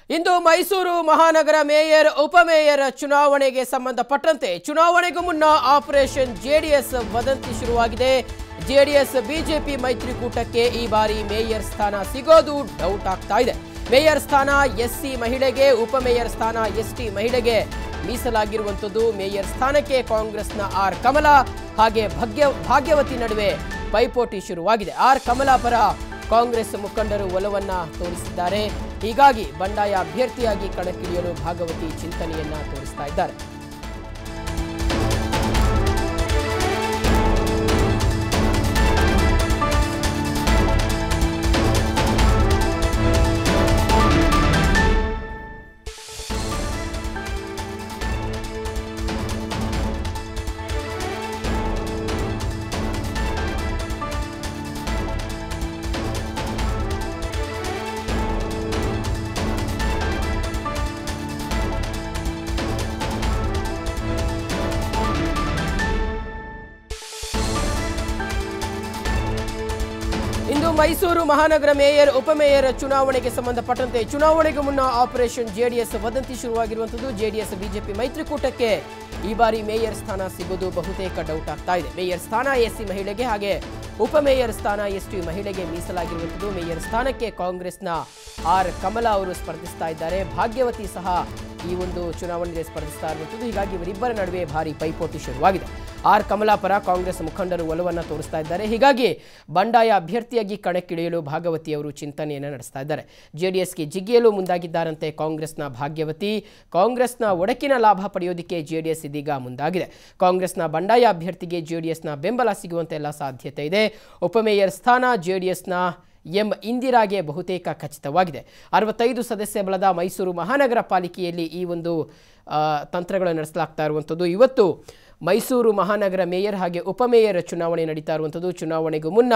ಇಂದು ಮೈಸೂರು ಮಹಾನಗರ ಮೇಯರ್ ಉಪಮೇಯರ್ ಚುನಾವಣೆಗೆ ಸಂಬಂಧಪಟ್ಟಂತೆ ಚುನಾವಣೆಗೂ ಮುನ್ನ ಆಪರೇಷನ್ ಜೆಡಿಎಸ್ ವದಂತಿ ಶುರುವಾಗಿದೆ. ಜೆಡಿಎಸ್ ಬಿಜೆಪಿ ಮೈತ್ರಿಕೂಟಕ್ಕೆ ಈ ಬಾರಿ ಮೇಯರ್ ಸ್ಥಾನ ಸಿಗೋದು ಡೌಟ್ ಆಗ್ತಾ ಇದೆ. ಮೇಯರ್ ಸ್ಥಾನ ಎಸ್ಸಿ ಮಹಿಳೆಗೆ, ಉಪಮೇಯರ್ ಸ್ಥಾನ ಎಸ್ಟಿ ಮಹಿಳೆಗೆ ಮೀಸಲಾಗಿರುವಂತದ್ದು. ಮೇಯರ್ ಸ್ಥಾನಕ್ಕೆ ಕಾಂಗ್ರೆಸ್ನ ಆರ್ ಕಮಲಾ ಹಾಗೆ ಭಾಗ್ಯವತಿ ನಡುವೆ ಪೈಪೋಟಿ ಶುರುವಾಗಿದೆ. ಆರ್ ಕಮಲಾ ಪರ ಕಾಂಗ್ರೆಸ್ ಮುಖಂಡರು ಒಲವನ್ನ ತೋರಿಸಿದ್ದಾರೆ. ಹೀಗಾಗಿ ಬಂಡಾಯ ಅಭ್ಯರ್ಥಿಯಾಗಿ ಕಣಕ್ಕಿಳಿಯಲು ಭಾಗವತಿ ಚಿಂತನೆಯನ್ನ ತೋರಿಸ್ತಾ ಇದ್ದಾರೆ. ಇಂದು ಮೈಸೂರು ಮಹಾನಗರ ಮೇಯರ್ ಉಪಮೇಯರ್ ಚುನಾವಣೆಗೆ ಸಂಬಂಧಪಟ್ಟಂತೆ ಚುನಾವಣೆಗೂ ಮುನ್ನ ಆಪರೇಷನ್ ಜೆಡಿಎಸ್ ವದಂತಿ ಶುರುವಾಗಿರುವಂತದ್ದು. ಜೆಡಿಎಸ್ ಬಿಜೆಪಿ ಮೈತ್ರಿಕೂಟಕ್ಕೆ ಈ ಬಾರಿ ಮೇಯರ್ ಸ್ಥಾನ ಸಿಗೋದು ಬಹುತೇಕ ಡೌಟ್ ಆಗ್ತಾ ಇದೆ. ಮೇಯರ್ ಸ್ಥಾನ ಎಸ್ಸಿ ಮಹಿಳೆಗೆ ಹಾಗೆ ಉಪಮೇಯರ್ ಸ್ಥಾನ ಎಸ್ಟಿ ಮಹಿಳೆಗೆ ಮೀಸಲಾಗಿರುವಂತದ್ದು. ಮೇಯರ್ ಸ್ಥಾನಕ್ಕೆ ಕಾಂಗ್ರೆಸ್ನ ಆರ್ ಕಮಲಾ ಅವರು ಸ್ಪರ್ಧಿಸ್ತಾ ಇದ್ದಾರೆ. ಭಾಗ್ಯವತಿ ಸಹ ಈ ಒಂದು ಚುನಾವಣೆಗೆ ಸ್ಪರ್ಧಿಸ್ತಾ ಇರುವಂತದ್ದು. ಹೀಗಾಗಿ ಇವರಿಬ್ಬರ ನಡುವೆ ಭಾರಿ ಪೈಪೋಟಿ ಶುರುವಾಗಿದೆ. ಆರ್ ಕಮಲಾ ಪರ ಕಾಂಗ್ರೆಸ್ ಮುಖಂಡರು ಒಲವನ್ನ ತೋರಿಸ್ತಾ ಇದ್ದಾರೆ. ಹೀಗಾಗಿ ಬಂಡಾಯ ಅಭ್ಯರ್ಥಿಯಾಗಿ ಕಣಕ್ಕಿಳಿಯಲು ಭಾಗವತಿ ಅವರು ಚಿಂತನೆಯನ್ನು ನಡೆಸ್ತಾ ಇದ್ದಾರೆ. ಜೆಡಿಎಸ್ಗೆ ಜಿಗಿಯಲು ಮುಂದಾಗಿದ್ದಾರಂತೆ ಕಾಂಗ್ರೆಸ್ನ ಭಾಗ್ಯವತಿ. ಕಾಂಗ್ರೆಸ್ನ ಒಡಕಿನ ಲಾಭ ಪಡೆಯೋದಕ್ಕೆ ಜೆಡಿಎಸ್ ಇದೀಗ ಮುಂದಾಗಿದೆ. ಕಾಂಗ್ರೆಸ್ನ ಬಂಡಾಯ ಅಭ್ಯರ್ಥಿಗೆ ಜೆಡಿಎಸ್ನ ಬೆಂಬಲ ಸಿಗುವಂತೆ ಎಲ್ಲ ಸಾಧ್ಯತೆ ಇದೆ. ಉಪಮೇಯರ್ ಸ್ಥಾನ ಜೆಡಿಎಸ್ನ ಎಂ ಇಂದಿರಾಗೆ ಬಹುತೇಕ ಖಚಿತವಾಗಿದೆ. 65 ಸದಸ್ಯ ಬಲದ ಮೈಸೂರು ಮಹಾನಗರ ಪಾಲಿಕೆಯಲ್ಲಿ ಈ ಒಂದು ತಂತ್ರಗಳನ್ನು ನಡೆಸಲಾಗ್ತಾ ಇರುವಂಥದ್ದು. ಇವತ್ತು ಮೈಸೂರು ಮಹಾನಗರ ಮೇಯರ್ ಹಾಗೆ ಉಪಮೇಯರ್ ಚುನಾವಣೆ ನಡೀತಾ ಇರುವಂಥದ್ದು. ಚುನಾವಣೆಗೂ ಮುನ್ನ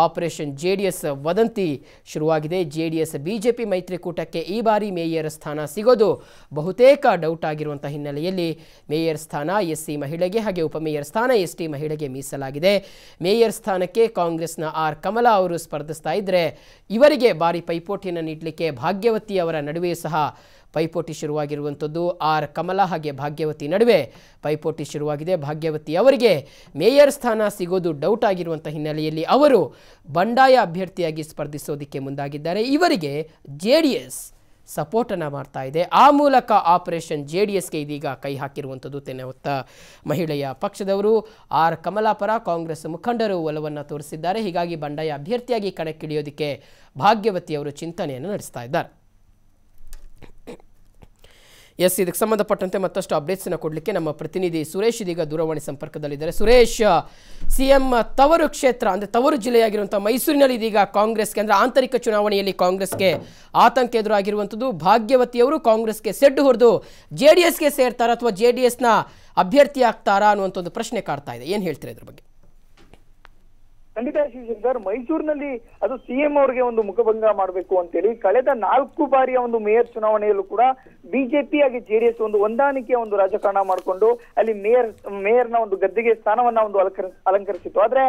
ಆಪರೇಷನ್ ಜೆಡಿಎಸ್ ವದಂತಿ ಶುರುವಾಗಿದೆ. ಜೆಡಿಎಸ್ ಬಿಜೆಪಿ ಮೈತ್ರಿಕೂಟಕ್ಕೆ ಈ ಬಾರಿ ಮೇಯರ್ ಸ್ಥಾನ ಸಿಗೋದು ಬಹುತೇಕ ಡೌಟ್ ಆಗಿರುವಂಥ ಹಿನ್ನೆಲೆಯಲ್ಲಿ ಮೇಯರ್ ಸ್ಥಾನ ಎಸ್ಸಿ ಮಹಿಳೆಗೆ ಹಾಗೆ ಉಪಮೇಯರ್ ಸ್ಥಾನ ಎಸ್ಟಿ ಮಹಿಳೆಗೆ ಮೀಸಲಾಗಿದೆ. ಮೇಯರ್ ಸ್ಥಾನಕ್ಕೆ ಕಾಂಗ್ರೆಸ್ನ ಆರ್ ಕಮಲಾ ಅವರು ಸ್ಪರ್ಧಿಸ್ತಾ ಇದ್ದರೆ ಇವರಿಗೆ ಭಾರಿ ಪೈಪೋಟಿಯನ್ನು ನೀಡಲಿಕ್ಕೆ ಭಾಗ್ಯವತಿ ಅವರ ನಡುವೆಯೂ ಸಹ ಪೈಪೋಟಿ ಶುರುವಾಗಿರುವಂಥದ್ದು. ಆರ್ ಕಮಲಾ ಹಾಗೆ ಭಾಗ್ಯವತಿ ನಡುವೆ ಪೈಪೋಟಿ ಶುರುವಾಗಿದೆ. ಭಾಗ್ಯವತಿ ಅವರಿಗೆ ಮೇಯರ್ ಸ್ಥಾನ ಸಿಗೋದು ಡೌಟ್ ಆಗಿರುವಂಥ ಹಿನ್ನೆಲೆಯಲ್ಲಿ ಅವರು ಬಂಡಾಯ ಅಭ್ಯರ್ಥಿಯಾಗಿ ಸ್ಪರ್ಧಿಸೋದಕ್ಕೆ ಮುಂದಾಗಿದ್ದಾರೆ. ಇವರಿಗೆ ಜೆಡಿಎಸ್ ಸಪೋರ್ಟನ್ನು ಮಾಡ್ತಾ ಇದೆ. ಆ ಮೂಲಕ ಆಪರೇಷನ್ ಜೆಡಿಎಸ್ಗೆ ಇದೀಗ ಕೈ ಹಾಕಿರುವಂಥದ್ದು ತೆನೆಹೊತ್ತ ಮಹಿಳೆಯ ಪಕ್ಷದವರು. ಆರ್ ಕಮಲಾ ಪರ ಕಾಂಗ್ರೆಸ್ ಮುಖಂಡರು ಒಲವನ್ನು ತೋರಿಸಿದ್ದಾರೆ. ಹೀಗಾಗಿ ಬಂಡಾಯ ಅಭ್ಯರ್ಥಿಯಾಗಿ ಕಣಕ್ಕಿಳಿಯೋದಕ್ಕೆ ಭಾಗ್ಯವತಿ ಅವರು ಚಿಂತನೆಯನ್ನು ನಡೆಸ್ತಾ ಇದ್ದಾರೆ. ಎಸ್, ಇದಕ್ಕೆ ಸಂಬಂಧಪಟ್ಟಂತೆ ಮತ್ತಷ್ಟು ಅಪ್ಡೇಟ್ಸನ್ನು ಕೊಡಲಿಕ್ಕೆ ನಮ್ಮ ಪ್ರತಿನಿಧಿ ಸುರೇಶ್ ಇದೀಗ ದೂರವಾಣಿ ಸಂಪರ್ಕದಲ್ಲಿದ್ದಾರೆ. ಸುರೇಶ್, ಸಿಎಂ ತವರು ಕ್ಷೇತ್ರ ಅಂದರೆ ತವರು ಜಿಲ್ಲೆಯಾಗಿರುವಂಥ ಮೈಸೂರಿನಲ್ಲಿ ಇದೀಗ ಕಾಂಗ್ರೆಸ್ಗೆ ಅಂದರೆ ಆಂತರಿಕ ಚುನಾವಣೆಯಲ್ಲಿ ಕಾಂಗ್ರೆಸ್ಗೆ ಆತಂಕ ಎದುರಾಗಿರುವಂಥದ್ದು. ಭಾಗ್ಯವತಿಯವರು ಕಾಂಗ್ರೆಸ್ಗೆ ಸೆಡ್ಡು ಹೊಡೆದು ಜೆಡಿಎಸ್ಗೆ ಸೇರ್ತಾರಾ ಅಥವಾ ಜೆಡಿಎಸ್ನ ಅಭ್ಯರ್ಥಿ ಆಗ್ತಾರಾ ಅನ್ನುವಂಥ ಒಂದು ಪ್ರಶ್ನೆ ಕಾಡ್ತಾ ಇದೆ. ಏನು ಹೇಳ್ತೀರಾ ಇದ್ರ ಬಗ್ಗೆ? ಖಂಡಿತ ಶಿವಶಂಕರ್, ಮೈಸೂರಿನಲ್ಲಿ ಅದು ಸಿಎಂ ಅವರಿಗೆ ಒಂದು ಮುಖಭಂಗ ಮಾಡಬೇಕು ಅಂತೇಳಿ ಕಳೆದ 4 ಬಾರಿಯ ಒಂದು ಮೇಯರ್ ಚುನಾವಣೆಯಲ್ಲೂ ಕೂಡ ಬಿಜೆಪಿ ಹಾಗೆ ಜೆಡಿಎಸ್ ಒಂದು ಹೊಂದಾಣಿಕೆಯ ಒಂದು ರಾಜಕಾರಣ ಮಾಡಿಕೊಂಡು ಅಲ್ಲಿ ಮೇಯರ್ನ ಒಂದು ಗದ್ದೆಗೆ ಸ್ಥಾನವನ್ನ ಒಂದು ಅಲಂಕರಿಸಿತ್ತು. ಆದ್ರೆ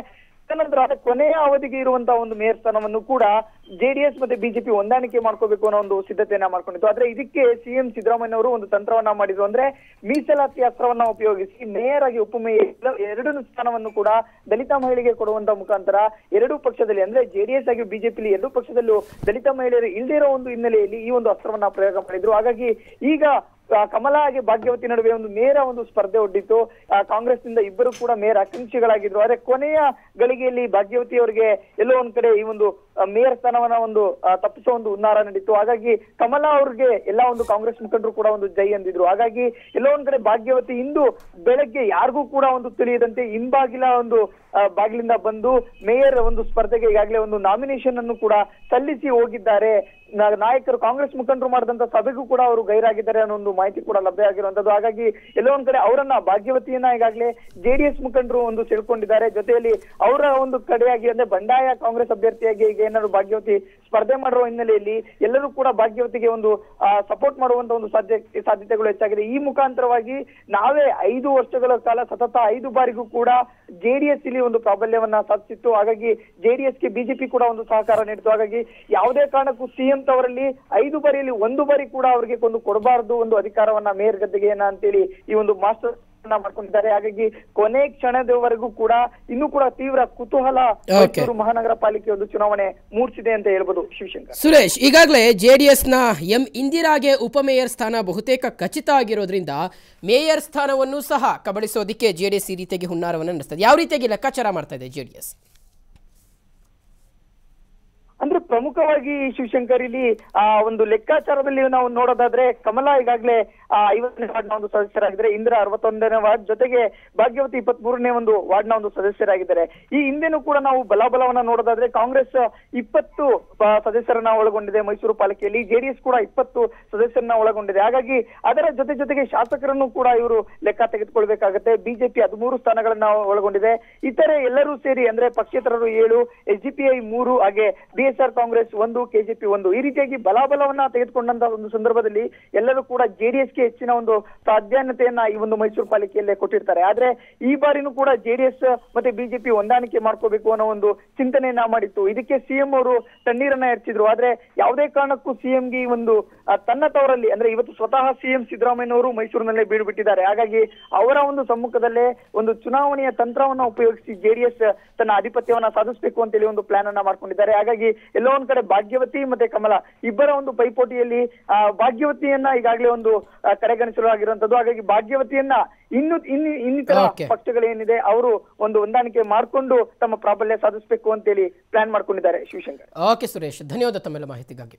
ತದನಂತರ ಕೊನೆಯ ಅವಧಿಗೆ ಇರುವಂತಹ ಒಂದು ಮೇಯರ್ ಸ್ಥಾನವನ್ನು ಕೂಡ ಜೆಡಿಎಸ್ ಮತ್ತೆ ಬಿಜೆಪಿ ಹೊಂದಾಣಿಕೆ ಮಾಡ್ಕೋಬೇಕು ಅನ್ನೋ ಒಂದು ಸಿದ್ಧತೆಯನ್ನ ಮಾಡ್ಕೊಂಡಿತ್ತು. ಆದ್ರೆ ಇದಕ್ಕೆ ಸಿಎಂ ಸಿದ್ದರಾಮಯ್ಯ ಅವರು ಒಂದು ತಂತ್ರವನ್ನ ಮಾಡಿದ್ರು. ಅಂದ್ರೆ ಮೀಸಲಾತಿ ಅಸ್ತ್ರವನ್ನ ಉಪಯೋಗಿಸಿ ಮೇಯರ್ ಆಗಿ ಉಪಮೇಯರ್ 2 ಸ್ಥಾನವನ್ನು ಕೂಡ ದಲಿತ ಮಹಿಳೆಗೆ ಕೊಡುವಂತ ಮುಖಾಂತರ ಎರಡೂ ಪಕ್ಷದಲ್ಲಿ ಅಂದ್ರೆ ಜೆಡಿಎಸ್ ಆಗಿ ಬಿಜೆಪಿ ಎರಡೂ ಪಕ್ಷದಲ್ಲೂ ದಲಿತ ಮಹಿಳೆಯರು ಇಲ್ದಿರೋ ಒಂದು ಹಿನ್ನೆಲೆಯಲ್ಲಿ ಈ ಒಂದು ಅಸ್ತ್ರವನ್ನ ಪ್ರಯೋಗ ಮಾಡಿದ್ರು. ಹಾಗಾಗಿ ಈಗ ಕಮಲಾ ಹಾಗೆ ಭಾಗ್ಯವತಿ ನಡುವೆ ಒಂದು ನೇರ ಒಂದು ಸ್ಪರ್ಧೆ ಒಡ್ಡಿತ್ತು. ಕಾಂಗ್ರೆಸ್ನಿಂದ ಇಬ್ಬರು ಕೂಡ ಮೇಯರ್ ಆಕಾಂಕ್ಷಿಗಳಾಗಿದ್ರು. ಆದ್ರೆ ಕೊನೆಯ ಗಳಿಗೆಯಲ್ಲಿ ಭಾಗ್ಯವತಿ ಅವರಿಗೆ ಎಲ್ಲೋ ಒಂದ್ ಕಡೆ ಈ ಒಂದು ಮೇಯರ್ ಸ್ಥಾನವನ್ನ ಒಂದು ತಪ್ಪಿಸೋ ಒಂದು ಹುನ್ನಾರ ನಡೀತು. ಹಾಗಾಗಿ ಕಮಲಾ ಅವ್ರಿಗೆ ಎಲ್ಲಾ ಒಂದು ಕಾಂಗ್ರೆಸ್ ಮುಖಂಡರು ಕೂಡ ಒಂದು ಜೈ ಅಂದಿದ್ರು. ಹಾಗಾಗಿ ಎಲ್ಲೋ ಒಂದ್ ಕಡೆ ಭಾಗ್ಯವತಿ ಇಂದು ಬೆಳಗ್ಗೆ ಯಾರಿಗೂ ಕೂಡ ಒಂದು ತಿಳಿಯದಂತೆ ಹಿಂಬಾಗಿಲ ಒಂದು ಬಾಗಿಲಿಂದ ಬಂದು ಮೇಯರ್ ಒಂದು ಸ್ಪರ್ಧೆಗೆ ಈಗಾಗಲೇ ಒಂದು ನಾಮಿನೇಷನ್ ಅನ್ನು ಕೂಡ ಸಲ್ಲಿಸಿ ಹೋಗಿದ್ದಾರೆ. ನಾಯಕರು ಕಾಂಗ್ರೆಸ್ ಮುಖಂಡರು ಮಾಡಿದಂತ ಸಭೆಗೂ ಕೂಡ ಅವರು ಗೈರಾಗಿದ್ದಾರೆ ಅನ್ನೋ ಒಂದು ಮಾಹಿತಿ ಕೂಡ ಲಭ್ಯ ಆಗಿರುವಂತದ್ದು. ಹಾಗಾಗಿ ಎಲ್ಲೋ ಒಂದ್ ಕಡೆ ಅವರನ್ನ ಭಾಗ್ಯವತಿಯನ್ನ ಈಗಾಗಲೇ ಜೆಡಿಎಸ್ ಮುಖಂಡರು ಒಂದು ಸೇರ್ಕೊಂಡಿದ್ದಾರೆ. ಜೊತೆಯಲ್ಲಿ ಅವರ ಒಂದು ಕಡೆಯಾಗಿ ಅಂದ್ರೆ ಬಂಡಾಯ ಕಾಂಗ್ರೆಸ್ ಅಭ್ಯರ್ಥಿಯಾಗಿ ಈಗ ಏನಾದ್ರು ಭಾಗ್ಯವತಿ ಸ್ಪರ್ಧೆ ಮಾಡುವ ಹಿನ್ನೆಲೆಯಲ್ಲಿ ಎಲ್ಲರೂ ಕೂಡ ಭಾಗ್ಯವತಿಗೆ ಒಂದು ಸಪೋರ್ಟ್ ಮಾಡುವಂತ ಒಂದು ಸಾಧ್ಯತೆಗಳು ಹೆಚ್ಚಾಗಿದೆ. ಈ ಮುಖಾಂತರವಾಗಿ ನಾವೇ 5 ವರ್ಷಗಳ ಕಾಲ ಸತತ 5 ಬಾರಿಗೂ ಕೂಡ ಜೆಡಿಎಸ್ ಇಲ್ಲಿ ಒಂದು ಪ್ರಾಬಲ್ಯವನ್ನ ಸಾಧಿಸಿತ್ತು. ಹಾಗಾಗಿ ಜೆಡಿಎಸ್ಗೆ ಬಿಜೆಪಿ ಕೂಡ ಒಂದು ಸಹಕಾರ ನೀಡಿತು. ಹಾಗಾಗಿ ಯಾವುದೇ ಕಾರಣಕ್ಕೂ ಸಿಎಂ ಸಿಎಂ ತವರಲ್ಲಿ 5 ಬಾರಿಯಲ್ಲಿ 1 ಬಾರಿ ಕೂಡ ಅವರಿಗೆ ಒಂದು ಕೊಡಬಾರದು ಒಂದು ಅಧಿಕಾರವನ್ನ ಮೇಯರ್ ಗದ್ದೆಗೆ ಅಂತೇಳಿ ಈ ಒಂದು ಮಾಸ್ಟರ್ ಮಾಡ್ಕೊಂಡಿದ್ದಾರೆ. ಹಾಗಾಗಿ ಕೊನೆ ಕ್ಷಣದವರೆಗೂ ಕೂಡ ಇನ್ನೂ ಕೂಡ ತೀವ್ರ ಕುತೂಹಲ ಮೈಸೂರು ಮಹಾನಗರ ಪಾಲಿಕೆ ಒಂದು ಚುನಾವಣೆ ಮೂಡಿಸಿದೆ ಅಂತ ಹೇಳ್ಬೋದು. ಶಿವಶಂಕರ್, ಸುರೇಶ್, ಈಗಾಗಲೇ ಜೆಡಿಎಸ್ನ ಇಂದಿರಾಗೆ ಉಪಮೇಯರ್ ಸ್ಥಾನ ಬಹುತೇಕ ಖಚಿತ ಆಗಿರೋದ್ರಿಂದ ಮೇಯರ್ ಸ್ಥಾನವನ್ನು ಸಹ ಕಬಳಿಸೋದಕ್ಕೆ ಜೆಡಿಎಸ್ ಈ ರೀತಿಯಾಗಿ ಹುನ್ನಾರವನ್ನು ನಡೆಸ್ತದೆ. ಯಾವ ರೀತಿಯಾಗಿ ಲೆಕ್ಕಾಚಾರ ಮಾಡ್ತಾ ಇದೆ ಜೆಡಿಎಸ್? ಅಂದ್ರೆ ಪ್ರಮುಖವಾಗಿ ಶಿವಶಂಕರ್ ಇಲ್ಲಿ ಒಂದು ಲೆಕ್ಕಾಚಾರದಲ್ಲಿ ನಾವು ನೋಡೋದಾದ್ರೆ ಕಮಲಾ ಈಗಾಗಲೇ 50ನೇ ವಾರ್ಡ್ನ ಒಂದು ಸದಸ್ಯರಾಗಿದ್ದಾರೆ, ಇಂದಿರಾ 61ನೇ ವಾರ್ಡ್, ಜೊತೆಗೆ ಭಾಗ್ಯವತಿ 23ನೇ ಒಂದು ವಾರ್ಡ್ನ ಒಂದು ಸದಸ್ಯರಾಗಿದ್ದಾರೆ. ಈ ಹಿಂದೆನೂ ಕೂಡ ನಾವು ಬಲಾಬಲವನ್ನ ನೋಡೋದಾದ್ರೆ ಕಾಂಗ್ರೆಸ್ 20 ಸದಸ್ಯರನ್ನ ಒಳಗೊಂಡಿದೆ ಮೈಸೂರು ಪಾಲಿಕೆಯಲ್ಲಿ, ಜೆಡಿಎಸ್ ಕೂಡ 20 ಸದಸ್ಯರನ್ನ ಒಳಗೊಂಡಿದೆ. ಹಾಗಾಗಿ ಅದರ ಜೊತೆಗೆ ಶಾಸಕರನ್ನು ಕೂಡ ಇವರು ಲೆಕ್ಕ ತೆಗೆದುಕೊಳ್ಬೇಕಾಗತ್ತೆ. ಬಿಜೆಪಿ 13 ಸ್ಥಾನಗಳನ್ನ ಒಳಗೊಂಡಿದೆ. ಇತರೆ ಎಲ್ಲರೂ ಸೇರಿ ಅಂದ್ರೆ ಪಕ್ಷೇತರರು 7, SGPI 3, ಹಾಗೆ BSR ಕಾಂಗ್ರೆಸ್ 1, KJP 1, ಈ ರೀತಿಯಾಗಿ ಬಲಾಬಲವನ್ನ ತೆಗೆದುಕೊಂಡಂತ ಒಂದು ಸಂದರ್ಭದಲ್ಲಿ ಎಲ್ಲರೂ ಕೂಡ ಜೆಡಿಎಸ್ಗೆ ಹೆಚ್ಚಿನ ಒಂದು ಪ್ರಾಧಾನ್ಯತೆಯನ್ನ ಈ ಒಂದು ಮೈಸೂರು ಪಾಲಿಕೆಯಲ್ಲೇ ಕೊಟ್ಟಿರ್ತಾರೆ. ಆದ್ರೆ ಈ ಬಾರಿನೂ ಕೂಡ ಜೆಡಿಎಸ್ ಮತ್ತೆ ಬಿಜೆಪಿ ಹೊಂದಾಣಿಕೆ ಮಾಡ್ಕೋಬೇಕು ಅನ್ನೋ ಒಂದು ಚಿಂತನೆಯನ್ನ ಮಾಡಿತ್ತು. ಇದಕ್ಕೆ ಸಿಎಂ ಅವರು ತಣ್ಣೀರನ್ನ ಎರಚಿದ್ರು. ಆದ್ರೆ ಯಾವುದೇ ಕಾರಣಕ್ಕೂ ಸಿಎಂಗೆ ಈ ಒಂದು ತನ್ನ ತವರಲ್ಲಿ ಅಂದ್ರೆ ಇವತ್ತು ಸ್ವತಃ ಸಿಎಂ ಸಿದ್ದರಾಮಯ್ಯನವರು ಮೈಸೂರಿನಲ್ಲೇ ಬೀಡು ಬಿಟ್ಟಿದ್ದಾರೆ. ಹಾಗಾಗಿ ಅವರ ಒಂದು ಸಮ್ಮುಖದಲ್ಲೇ ಒಂದು ಚುನಾವಣೆಯ ತಂತ್ರವನ್ನ ಉಪಯೋಗಿಸಿ ಜೆಡಿಎಸ್ ತನ್ನ ಆಧಿಪತ್ಯವನ್ನ ಸಾಧಿಸಬೇಕು ಅಂತೇಳಿ ಒಂದು ಪ್ಲಾನ್ ಅನ್ನ ಮಾಡ್ಕೊಂಡಿದ್ದಾರೆ. ಹಾಗಾಗಿ ಎಲ್ಲೋ ಒಂದ್ ಕಡೆ ಭಾಗ್ಯವತಿ ಮತ್ತೆ ಕಮಲಾ ಇಬ್ಬರ ಒಂದು ಪೈಪೋಟಿಯಲ್ಲಿ ಭಾಗ್ಯವತಿಯನ್ನ ಈಗಾಗಲೇ ಒಂದು ಕಡೆಗಣಿಸಲಾಗಿರುವಂತದ್ದು. ಹಾಗಾಗಿ ಭಾಗ್ಯವತಿಯನ್ನ ಇನ್ನಿತರ ಪಕ್ಷಗಳೇನಿದೆ ಅವರು ಒಂದು ಹೊಂದಾಣಿಕೆ ಮಾಡಿಕೊಂಡು ತಮ್ಮ ಪ್ರಾಬಲ್ಯ ಸಾಧಿಸಬೇಕು ಅಂತೇಳಿ ಪ್ಲಾನ್ ಮಾಡ್ಕೊಂಡಿದ್ದಾರೆ. ಶಿವಶಂಕರ್, ಓಕೆ ಸುರೇಶ್, ಧನ್ಯವಾದ ತಮ್ಮೆಲ್ಲ ಮಾಹಿತಿಗಾಗಿ.